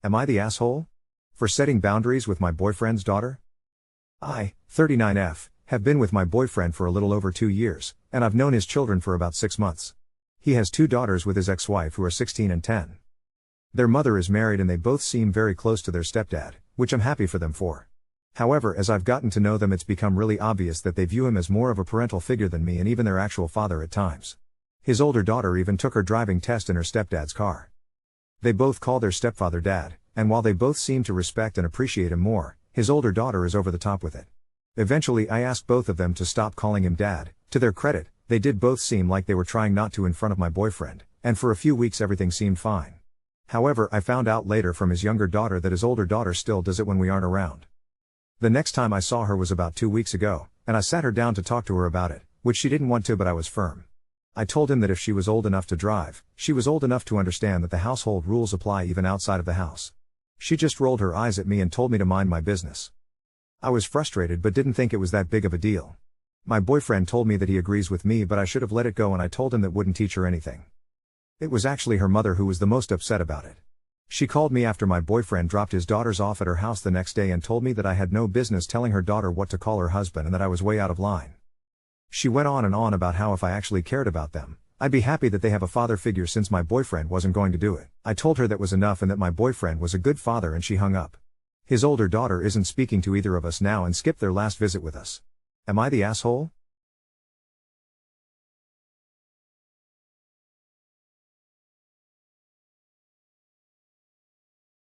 Am I the asshole? For setting boundaries with my boyfriend's daughter? I, 39F, have been with my boyfriend for a little over 2 years, and I've known his children for about 6 months. He has 2 daughters with his ex-wife who are 16 and 10. Their mother is married and they both seem very close to their stepdad, which I'm happy for them for. However, as I've gotten to know them, it's become really obvious that they view him as more of a parental figure than me and even their actual father at times. His older daughter even took her driving test in her stepdad's car. They both call their stepfather dad, and while they both seem to respect and appreciate him more, his older daughter is over the top with it. Eventually I asked both of them to stop calling him dad. To their credit, they did both seem like they were trying not to in front of my boyfriend, and for a few weeks everything seemed fine. However, I found out later from his younger daughter that his older daughter still does it when we aren't around. The next time I saw her was about 2 weeks ago, and I sat her down to talk to her about it, which she didn't want to, but I was firm. I told him that if she was old enough to drive, she was old enough to understand that the household rules apply even outside of the house. She just rolled her eyes at me and told me to mind my business. I was frustrated but didn't think it was that big of a deal. My boyfriend told me that he agrees with me, but I should have let it go, and I told him that wouldn't teach her anything. It was actually her mother who was the most upset about it. She called me after my boyfriend dropped his daughters off at her house the next day and told me that I had no business telling her daughter what to call her husband and that I was way out of line. She went on and on about how if I actually cared about them, I'd be happy that they have a father figure since my boyfriend wasn't going to do it. I told her that was enough and that my boyfriend was a good father, and she hung up. His older daughter isn't speaking to either of us now and skipped their last visit with us. Am I the asshole?